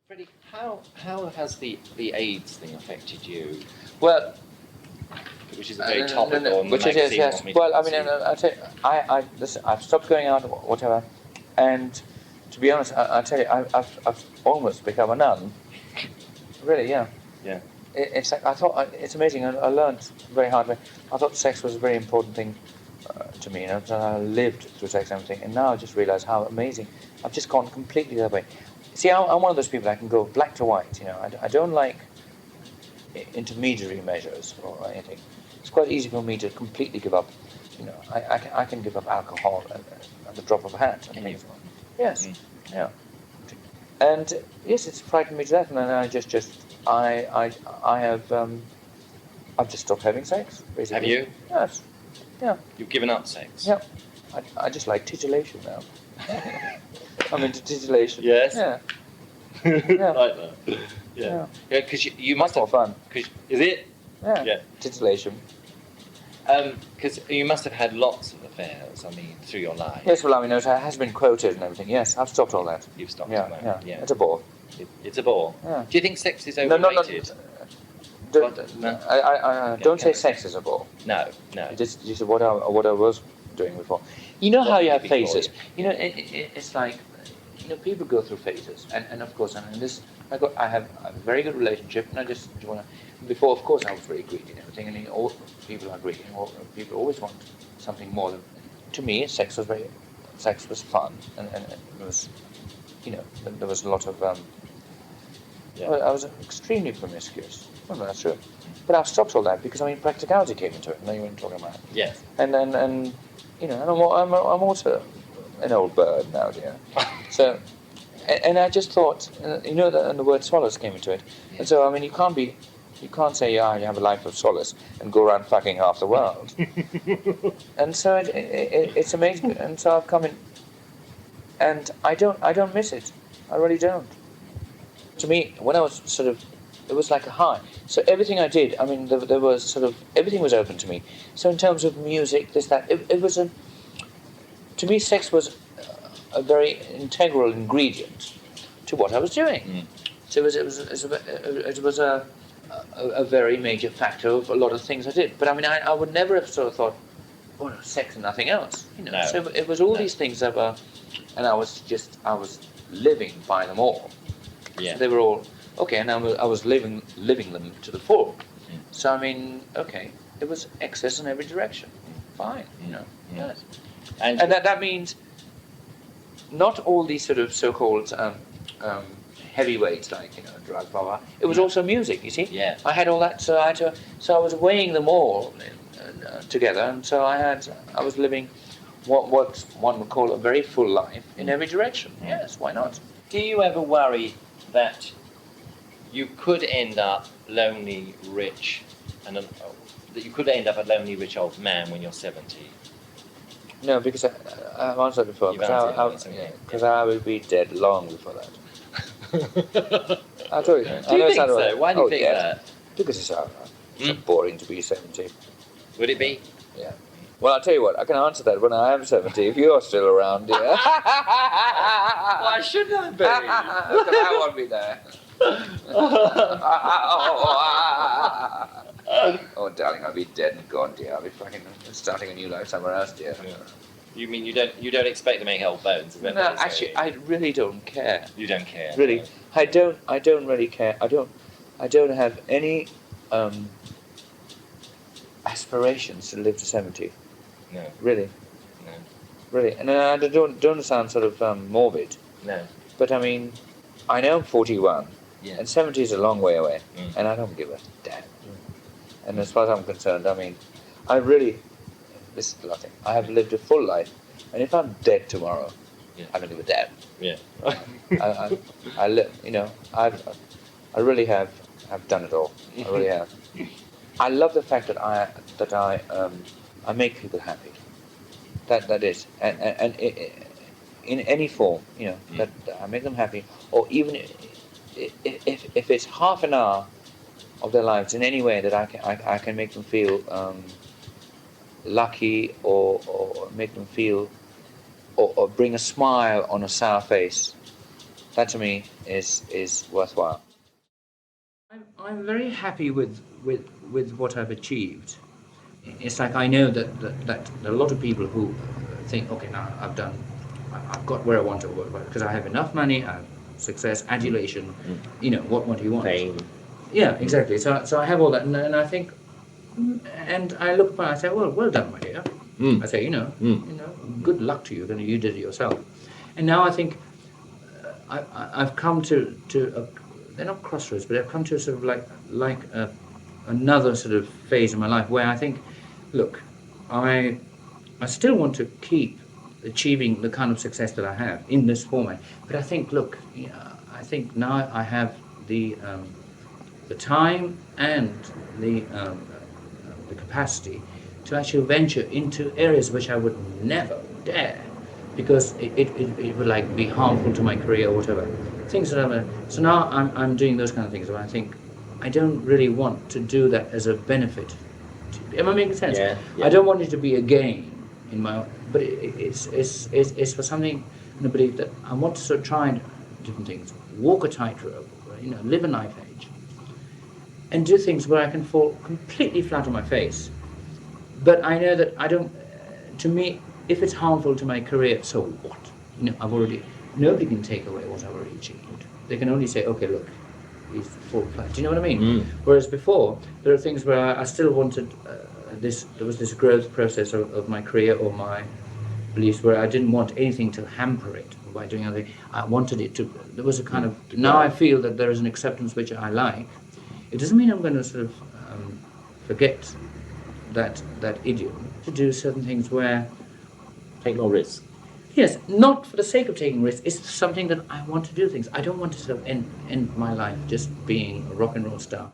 Freddie, how has the AIDS thing affected you? Well, Which is a very topical. which it is, yes. Well, I mean, I tell you, listen, I've stopped going out, whatever, and to be honest, I tell you, I've almost become a nun. Really, yeah. Yeah. It's like I thought. It's amazing. I learned very hard way. I thought sex was a very important thing to me, and I lived through sex and everything. And now I just realise how amazing. I've just gone completely the other way. See, I'm one of those people that can go black to white. You know, I don't like intermediary measures or anything. It's quite easy for me to completely give up. You know, I can give up alcohol at the drop of a hat. And things. Yes, yeah. And yes, it's frightened me to death, and I have I've just stopped having sex. Basically. Have you? Yes. Yeah. You've given up sex. Yeah. I just like titillation now. I'm into titillation. Yes. Yeah. Yeah. Like that. Yeah. Yeah, because you must have more fun. Is it? Yeah. Yeah. Titillation. Because you must have had lots of affairs. I mean, through your life. Yes. Well, I mean, it has been quoted and everything. Yes, I've stopped all that. You've stopped. Yeah. It's a bore. It's a bore. Yeah. Do you think sex is overrated? No. I don't say sex is a bore. No. Just what I was doing before. You know how you have phases. You know, it's like, you know, people go through phases, and of course, and this I have a very good relationship, and I just want to. Before, of course, I was very greedy and everything, and all people are greedy, and people always want something more. To me, sex was fun, and it was, you know, there was a lot of. Well, I was extremely promiscuous. Well, that's true, but I've stopped all that because I mean practicality came into it. And you weren't talking about. Yes. And you know, and I'm also an old bird now, dear. So, and I just thought, you know, and the word solace came into it. And so, I mean, you can't say, you have a life of solace and go around fucking half the world. And so it's amazing. And so I've come in, and I don't miss it. I really don't. To me, when I was sort of, it was like a high. So everything I did, I mean, there was sort of, everything was open to me. So in terms of music, this, that, it was to me, sex was a very integral ingredient to what I was doing. So it was a very major factor of a lot of things I did. But I mean, I would never have sort of thought, oh no, sex and nothing else. You know. No. So it was all these things that were, and I was living by them all. Yeah. So they were all okay, and I was living them to the full. So I mean, okay, it was excess in every direction. Fine, you know. Yes. And that means not all these sort of so-called heavyweights like, you know, drugs, blah blah. It was also music, you see. Yeah. I had all that, so I was weighing them all together, and so I was living what one would call a very full life in every direction. Yes, why not? Do you ever worry that you could end up lonely, rich, and that you could end up a lonely, rich old man when you're 70? No, because I've answered before. Because I will be dead long before that. I told you. Do you think so? Why do you think that? Because it's so boring to be 70. Would it be? Yeah. Well, I'll tell you what, I can answer that when I am 70, if you're still around, dear. Why shouldn't I be? Because I won't be there. Oh, darling, I'll be dead and gone, dear. I'll be fucking starting a new life somewhere else, dear. Yeah. You mean you don't expect to make old bones? Is that no, actually, I really don't care. You don't care? Really, I don't really care. I don't have any aspirations to live to 70. No. Really. No. Really, and I don't sound sort of morbid. No. But I mean, I know I'm 41, and 70 is a long way away, and I don't give a damn. And as far as I'm concerned, I mean, this is the last thing. I have lived a full life, and if I'm dead tomorrow, I don't give a damn. Yeah. I live, you know, I really have done it all. I really have. I love the fact that I make people happy. That is, and in any form, you know, that I make them happy, or even if it's half an hour of their lives in any way that I can make them feel lucky, or make them feel, or bring a smile on a sour face, That to me is worthwhile. I'm very happy with what I've achieved. It's like I know that a lot of people who think, okay, now I've got where I want to work, because I have enough money, I have success, adulation, what do you want? Fame. Yeah, exactly. So I have all that, and I think, and I look back, I say, well done, my dear. I say, good luck to you. Then you did it yourself. And now I think I've come to they're not crossroads, but I've come to sort of like another sort of phase in my life where I think, look, I still want to keep achieving the kind of success that I have in this format, but I think, look, I think now I have the time and the capacity to actually venture into areas which I would never dare, because it would like be harmful to my career or whatever. Things that so now I'm doing those kind of things, and I think I don't really want to do that as a benefit. Am I making sense? Yeah. I don't want it to be a gain in my, but it's for something in the belief that I want to sort of try different things, walk a tightrope, live a knife edge, and do things where I can fall completely flat on my face. But I know that I don't. To me, if it's harmful to my career, so what? Nobody can take away what I've already achieved. They can only say, okay, look, he's fall flat. Do you know what I mean? Whereas before, there are things where I still wanted there was this growth process of my career or my beliefs where I didn't want anything to hamper it by doing anything. I wanted it to. There was a kind of. Now I feel that there is an acceptance which I like. It doesn't mean I'm going to sort of forget that idiom to do certain things where. Take no risk. Yes, not for the sake of taking risks. It's something that I want to do things. I don't want to sort of end my life just being a rock and roll star.